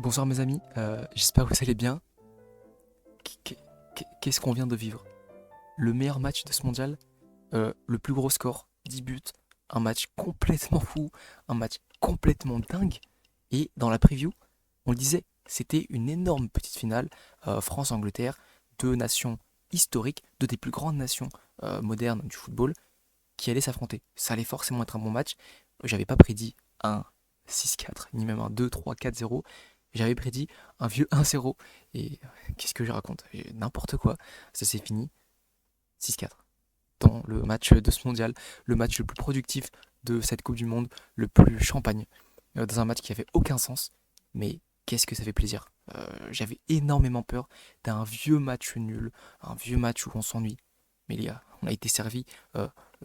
Bonsoir mes amis, j'espère que vous allez bien. Qu'est-ce qu'on vient de vivre? Le meilleur match de ce mondial, le plus gros score, 10 buts, un match complètement fou, un match complètement dingue. Et dans la preview, on le disait, c'était une énorme petite finale, France-Angleterre, deux nations historiques, deux des plus grandes nations modernes du football, qui allaient s'affronter. Ça allait forcément être un bon match. J'avais pas prédit un 6-4, ni même un 2-3-4-0. J'avais prédit un vieux 1-0. Et qu'est-ce que je raconte? N'importe quoi. Ça s'est fini 6-4. Dans le match de ce mondial, le match le plus productif de cette Coupe du Monde, le plus champagne. Dans un match qui avait aucun sens. Mais qu'est-ce que ça fait plaisir. J'avais énormément peur d'un vieux match nul, un vieux match où on s'ennuie. Mais les gars, on a été servi.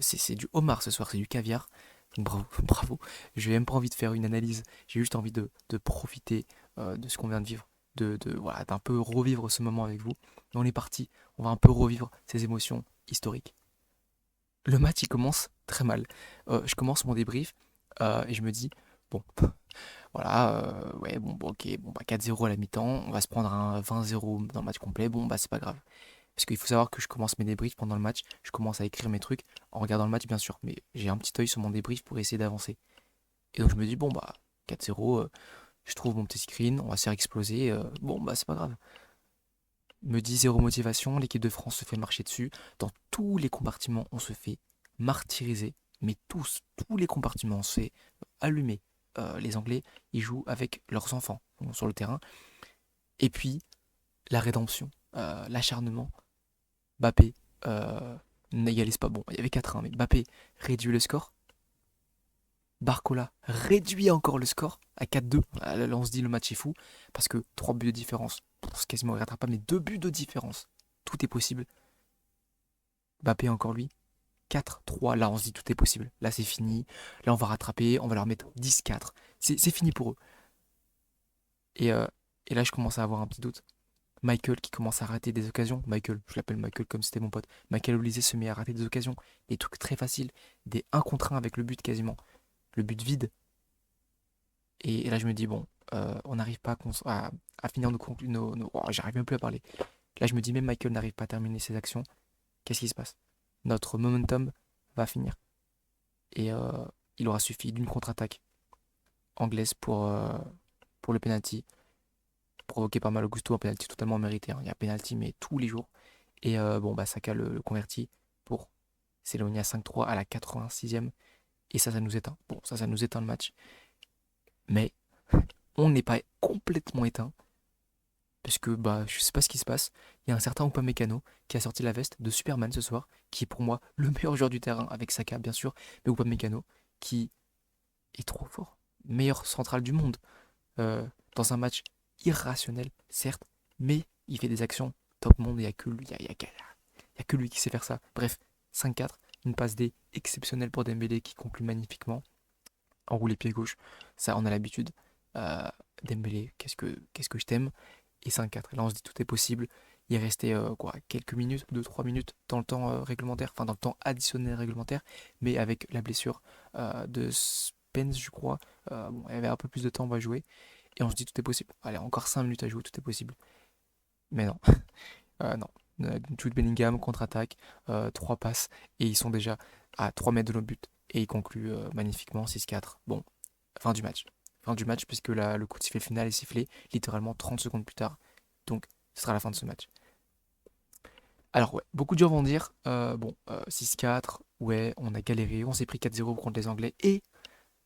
C'est du homard ce soir, c'est du caviar. Donc bravo, bravo. J'ai même pas envie de faire une analyse. J'ai juste envie de profiter de ce qu'on vient de vivre. Voilà, d'un peu revivre ce moment avec vous. Et on est parti. On va un peu revivre ces émotions historiques. Le match, il commence très mal. Je commence mon débrief et je me dis, bon, voilà, ouais, bon, ok, bon, bah 4-0 à la mi-temps, on va se prendre un 20-0 dans le match complet, bon, bah c'est pas grave. Parce qu'il faut savoir que je commence mes débriefs pendant le match, je commence à écrire mes trucs en regardant le match bien sûr, mais j'ai un petit œil sur mon débrief pour essayer d'avancer. Et donc je me dis, bon bah 4-0, je trouve mon petit screen, on va se faire exploser, bon bah c'est pas grave. Me dit zéro motivation, l'équipe de France se fait marcher dessus, dans tous les compartiments on se fait martyriser, mais tous les compartiments on se fait allumer. Les Anglais, ils jouent avec leurs enfants sur le terrain. Et puis, la rédemption, l'acharnement, Mbappé n'égalise pas. Bon, il y avait 4-1, mais Mbappé réduit le score. Barcola réduit encore le score à 4-2. Là, on se dit le match est fou parce que 3 buts de différence, c'est quasiment irrattrapable, mais 2 buts de différence. Tout est possible. Mbappé encore lui. 4-3, là on se dit tout est possible. Là c'est fini. Là on va rattraper, on va leur mettre 10-4. C'est fini pour eux. Et, euh, et là je commence à avoir un petit doute. Michael qui commence à rater des occasions. Michael, je l'appelle Michael comme c'était mon pote. Michael Olise se met à rater des occasions. Des trucs très faciles. Des 1 contre 1 avec le but quasiment. Le but vide. Et là, je me dis, bon, on n'arrive pas à finir nos conclusions. Oh, j'arrive même plus à parler. Là, je me dis, même Michael n'arrive pas à terminer ses actions. Qu'est-ce qui se passe? Notre momentum va finir. Et il aura suffi d'une contre-attaque anglaise pour le penalty. Provoqué par Malo Gusto, un penalty totalement mérité, hein. Il y a penalty, mais tous les jours. Et bon, bah, Saka le convertit pour s'éloigner à 5-3 à la 86e. Et ça nous éteint. Bon, ça nous éteint le match. Mais on n'est pas complètement éteint. Parce que bah, je sais pas ce qui se passe. Il y a un certain Upamecano qui a sorti la veste de Superman ce soir, qui est pour moi le meilleur joueur du terrain, avec Saka bien sûr, mais Upamecano qui est trop fort. Meilleur central du monde. Dans un match irrationnel, certes, mais il fait des actions top monde. Il n'y a que lui, y a que lui qui sait faire ça. Bref, 5-4, une passe D exceptionnelle pour Dembélé qui conclut magnifiquement. Enroulé pied gauche, ça on a l'habitude. Euh, Dembélé, qu'est-ce que je t'aime. Et 5-4. Et là on se dit tout est possible. Il est resté quoi, quelques minutes, 2-3 minutes dans le temps réglementaire, enfin dans le temps additionnel réglementaire, mais avec la blessure de Spence, je crois. Bon, il y avait un peu plus de temps, on va jouer. Et on se dit tout est possible. Allez, encore 5 minutes à jouer, tout est possible. Mais non, non. Jude Bellingham, contre-attaque, 3 passes, et ils sont déjà à 3 mètres de notre but. Et ils concluent magnifiquement 6-4. Bon, fin du match. Fin du match, puisque le coup de sifflet final est sifflé littéralement 30 secondes plus tard. Donc, ce sera la fin de ce match. Alors, ouais, beaucoup de gens vont dire, bon, 6-4, ouais, on a galéré, on s'est pris 4-0 contre les Anglais, et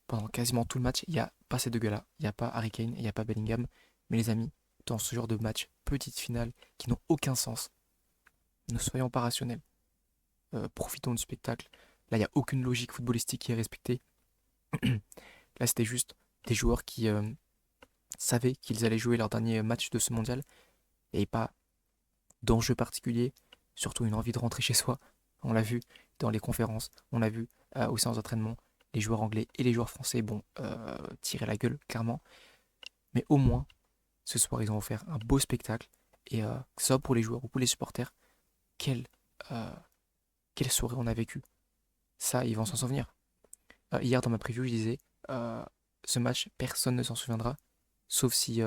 pendant quasiment tout le match, il n'y a pas ces deux gars-là. Il n'y a pas Harry Kane, il n'y a pas Bellingham. Mais les amis, dans ce genre de match, petite finale, qui n'ont aucun sens, ne soyons pas rationnels. Profitons du spectacle. Là, il n'y a aucune logique footballistique qui est respectée. Là, c'était juste des joueurs qui savaient qu'ils allaient jouer leur dernier match de ce mondial. Il n'y avait pas d'enjeu particulier, surtout une envie de rentrer chez soi. On l'a vu dans les conférences, on l'a vu aux séances d'entraînement. Les joueurs anglais et les joueurs français, bon, tirer la gueule, clairement. Mais au moins, ce soir, ils ont offert un beau spectacle. Et que ce soit pour les joueurs ou pour les supporters, quelle, euh, quelle soirée on a vécu. Ça, ils vont s'en souvenir. Hier, dans ma preview, je disais ce match, personne ne s'en souviendra, sauf si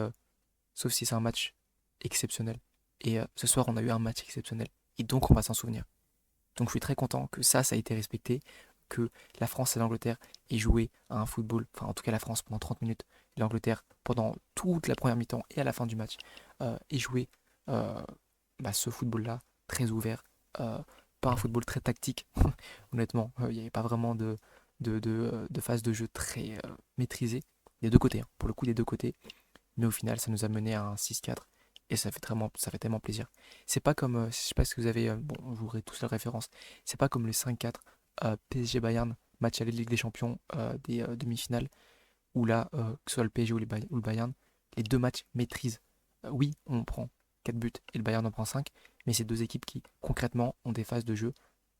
sauf si c'est un match exceptionnel. Et ce soir, on a eu un match exceptionnel. Et donc, on va s'en souvenir. Donc, je suis très content que ça a été respecté, que la France et l'Angleterre aient joué à un football, enfin, en tout cas, la France pendant 30 minutes, et l'Angleterre pendant toute la première mi-temps et à la fin du match, aient joué euh, ce football-là, très ouvert, euh, pas un football très tactique. Honnêtement, il n'y avait pas vraiment de phase de jeu très maîtrisée, des deux côtés, hein, pour le coup, des deux côtés. Mais au final, ça nous a mené à un 6-4 et ça fait tellement plaisir. C'est pas comme, je sais pas si vous avez, bon, vous aurez tous la référence, c'est pas comme le 5-4 PSG Bayern, match à la Ligue des Champions des demi-finales, où là, que ce soit le PSG ou le Bayern, les deux matchs maîtrisent. Oui, on prend 4 buts et le Bayern en prend 5, mais c'est deux équipes qui, concrètement, ont des phases de jeu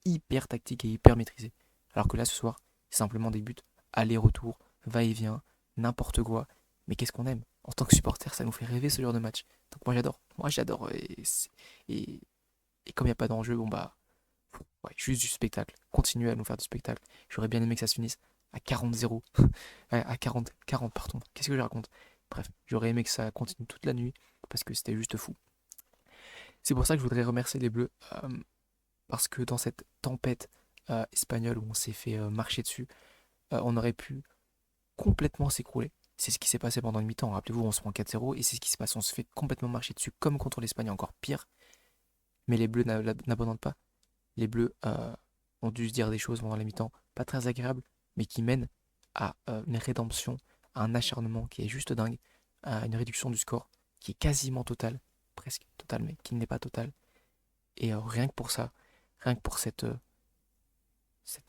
hyper tactiques et hyper maîtrisées. Alors que là, ce soir, c'est simplement des buts, aller-retour, va-et-vient, n'importe quoi. Mais qu'est-ce qu'on aime? En tant que supporter, ça nous fait rêver ce genre de match. Donc moi j'adore. Moi j'adore. Et, et comme il n'y a pas d'enjeu, bon bah, ouais, juste du spectacle. Continuez à nous faire du spectacle. J'aurais bien aimé que ça se finisse à 40-0. Ouais, à 40, pardon. Qu'est-ce que je raconte? Bref, j'aurais aimé que ça continue toute la nuit parce que c'était juste fou. C'est pour ça que je voudrais remercier les Bleus parce que dans cette tempête espagnole où on s'est fait marcher dessus, on aurait pu complètement s'écrouler. C'est ce qui s'est passé pendant le mi-temps. Rappelez-vous, on se prend 4-0 et c'est ce qui se passe. On se fait complètement marcher dessus comme contre l'Espagne, encore pire. Mais les Bleus n'abandonnent pas. Les Bleus ont dû se dire des choses pendant la mi-temps pas très agréables, mais qui mènent à une rédemption, à un acharnement qui est juste dingue, à une réduction du score qui est quasiment totale, presque totale, mais qui n'est pas totale. Et rien que pour ça, rien que pour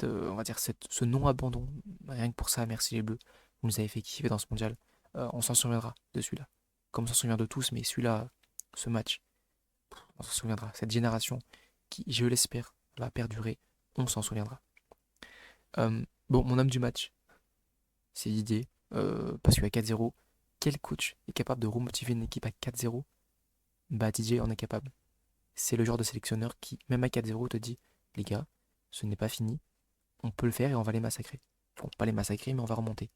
on va dire ce non-abandon, rien que pour ça, merci les Bleus. Vous nous avez fait kiffer dans ce mondial. On s'en souviendra de celui-là. Comme on s'en souvient de tous, mais celui-là, ce match, on s'en souviendra. Cette génération qui, je l'espère, va perdurer, on s'en souviendra. Bon, mon homme du match, c'est Didier, parce qu'à 4-0, quel coach est capable de remotiver une équipe à 4-0? Bah Didier en est capable. C'est le genre de sélectionneur qui, même à 4-0, te dit, les gars, ce n'est pas fini, on peut le faire et on va les massacrer. Bon, pas les massacrer, mais on va remonter.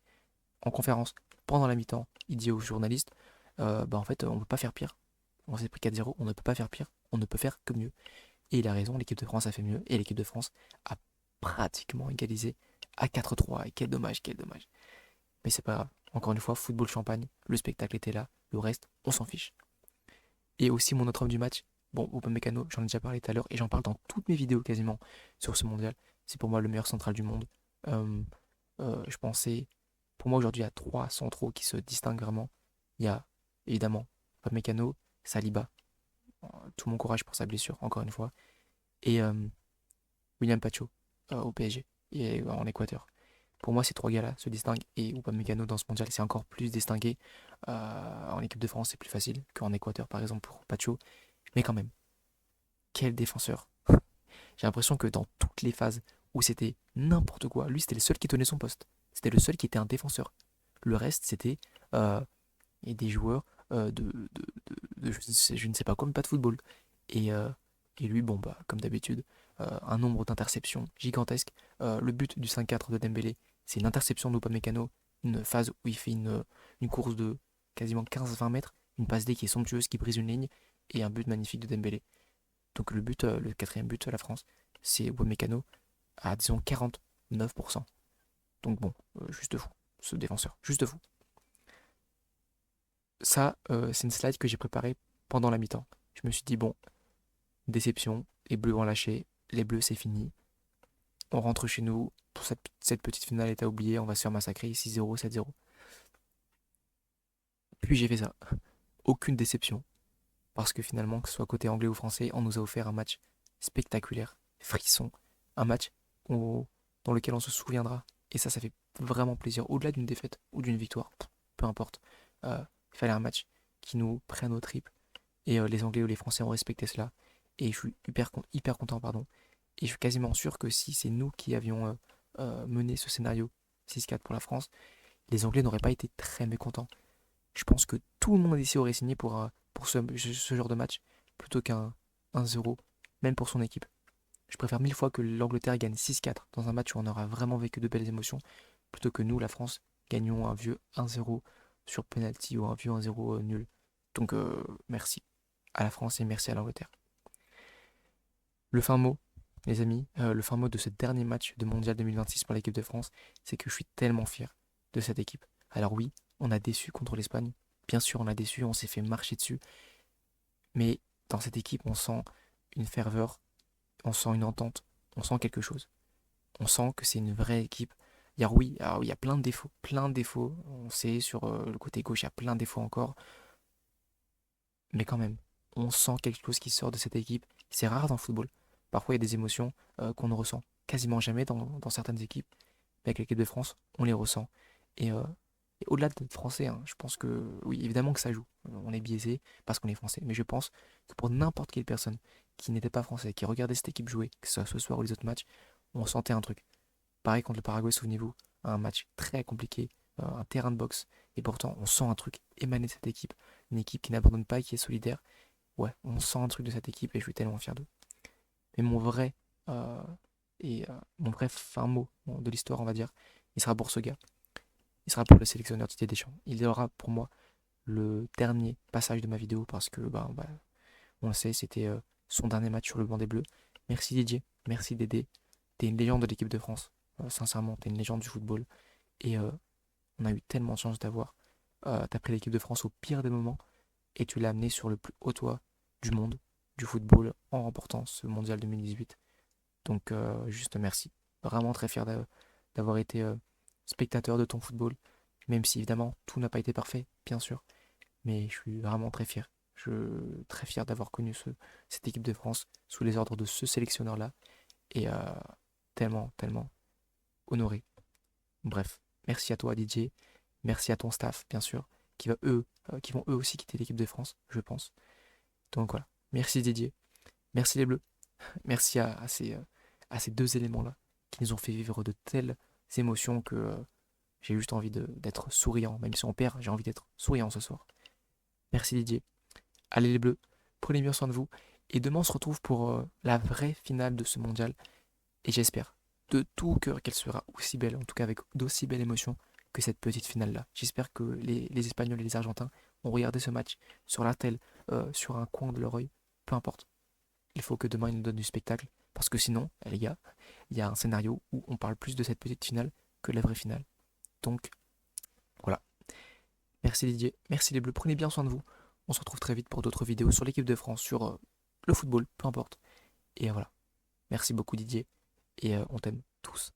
En conférence, pendant la mi-temps, il dit aux journalistes, bah en fait, on ne peut pas faire pire. On s'est pris 4-0, on ne peut pas faire pire, on ne peut faire que mieux. Et il a raison, l'équipe de France a fait mieux, et l'équipe de France a pratiquement égalisé à 4-3. Et quel dommage, quel dommage. Mais c'est pas grave. Encore une fois, football champagne, le spectacle était là, le reste, on s'en fiche. Et aussi mon autre homme du match, bon, Upamecano, j'en ai déjà parlé tout à l'heure, et j'en parle dans toutes mes vidéos quasiment sur ce mondial. C'est pour moi le meilleur central du monde. Euh, je pensais, pour moi aujourd'hui, il y a trois centraux qui se distinguent vraiment. Il y a évidemment Upamecano, Saliba, tout mon courage pour sa blessure, encore une fois, et William Pacho au PSG et en Équateur. Pour moi, ces trois gars-là se distinguent et Upamecano dans ce mondial c'est encore plus distingué. En équipe de France, c'est plus facile qu'en Équateur, par exemple, pour Pacho. Mais quand même, quel défenseur. J'ai l'impression que dans toutes les phases où c'était n'importe quoi, lui, c'était le seul qui tenait son poste. C'était le seul qui était un défenseur. Le reste, c'était et des joueurs je ne sais pas quoi, mais pas de football. Et, euh, et lui, bon, bah, comme d'habitude, un nombre d'interceptions gigantesque. Le but du 5-4 de Dembélé, c'est une interception d'Upamecano, une phase où il fait une course de quasiment 15-20 mètres, une passe D qui est somptueuse, qui brise une ligne, et un but magnifique de Dembélé. Donc le but, le quatrième but de la France, c'est Upamecano à, disons, 49%. Donc bon, juste fou, ce défenseur, juste fou. Ça, c'est une slide que j'ai préparée pendant la mi-temps. Je me suis dit, bon, déception, les Bleus vont lâcher, les Bleus c'est fini, on rentre chez nous, pour cette petite finale est à oublier, on va se faire massacrer 6-0, 7-0. Puis j'ai fait ça. Aucune déception, parce que finalement, que ce soit côté anglais ou français, on nous a offert un match spectaculaire, frisson, un match dans lequel on se souviendra. Et ça fait vraiment plaisir, au-delà d'une défaite ou d'une victoire, peu importe. Il fallait un match qui nous prenne aux tripes. Et les Anglais ou les Français ont respecté cela. Et je suis hyper content, pardon. Et je suis quasiment sûr que si c'est nous qui avions mené ce scénario 6-4 pour la France, les Anglais n'auraient pas été très mécontents. Je pense que tout le monde ici aurait signé pour ce genre de match plutôt qu'un 1-0, même pour son équipe. Je préfère mille fois que l'Angleterre gagne 6-4 dans un match où on aura vraiment vécu de belles émotions, plutôt que nous, la France, gagnons un vieux 1-0 sur penalty ou un vieux 1-0 nul. Donc merci à la France et merci à l'Angleterre. Le fin mot, les amis, le fin mot de ce dernier match de Mondial 2026 pour l'équipe de France, c'est que je suis tellement fier de cette équipe. Alors oui, on a déçu contre l'Espagne. Bien sûr, on a déçu, on s'est fait marcher dessus. Mais dans cette équipe, on sent une ferveur, on sent une entente, on sent quelque chose. On sent que c'est une vraie équipe. Alors oui, il y a plein de défauts, plein de défauts. On sait sur le côté gauche, il y a plein de défauts encore. Mais quand même, on sent quelque chose qui sort de cette équipe. C'est rare dans le football. Parfois, il y a des émotions qu'on ne ressent quasiment jamais dans certaines équipes. Mais avec l'équipe de France, on les ressent. Et au-delà d'être français, hein, je pense que, oui, évidemment que ça joue. On est biaisé parce qu'on est français. Mais je pense que pour n'importe quelle personne qui n'était pas français, qui regardait cette équipe jouer, que ce soit ce soir ou les autres matchs, on sentait un truc. Pareil contre le Paraguay, souvenez-vous, un match très compliqué, un terrain de boxe. Et pourtant, on sent un truc émaner de cette équipe. Une équipe qui n'abandonne pas et qui est solidaire. Ouais, on sent un truc de cette équipe et je suis tellement fier d'eux. Mais euh, mon vrai fin mot de l'histoire, on va dire, il sera pour ce gars. Il sera pour le sélectionneur Didier Deschamps. Il aura pour moi le dernier passage de ma vidéo parce que, on le sait, c'était son dernier match sur le banc des Bleus. Merci Didier, merci Dédé. T'es une légende de l'équipe de France. Sincèrement, t'es une légende du football. Et on a eu tellement de chance d'avoir. T'as pris l'équipe de France au pire des moments et tu l'as amené sur le plus haut toit du monde, du football, en remportant ce mondial 2018. Donc, juste merci. Vraiment très fier d'avoir été spectateur de ton football, même si évidemment tout n'a pas été parfait, bien sûr, mais je suis vraiment très fier. Très fier d'avoir connu cette équipe de France sous les ordres de ce sélectionneur-là et tellement, tellement honoré. Bref, merci à toi DJ, merci à ton staff, bien sûr, qui vont eux aussi quitter l'équipe de France, je pense. Donc voilà, merci Didier, merci les Bleus, merci à ces deux éléments-là qui nous ont fait vivre de telles émotions que j'ai juste envie d'être souriant. Même si on perd, j'ai envie d'être souriant ce soir. Merci Didier. Allez les Bleus, prenez bien soin de vous. Et demain, on se retrouve pour la vraie finale de ce mondial. Et j'espère de tout cœur qu'elle sera aussi belle, en tout cas avec d'aussi belles émotions que cette petite finale-là. J'espère que les Espagnols et les Argentins ont regardé ce match sur la télé, sur un coin de leur œil. Peu importe. Il faut que demain ils nous donnent du spectacle. Parce que sinon, les gars, il y a un scénario où on parle plus de cette petite finale que de la vraie finale. Donc, voilà. Merci Didier, merci les Bleus, prenez bien soin de vous. On se retrouve très vite pour d'autres vidéos sur l'équipe de France, sur le football, peu importe. Et voilà. Merci beaucoup Didier, et on t'aime tous.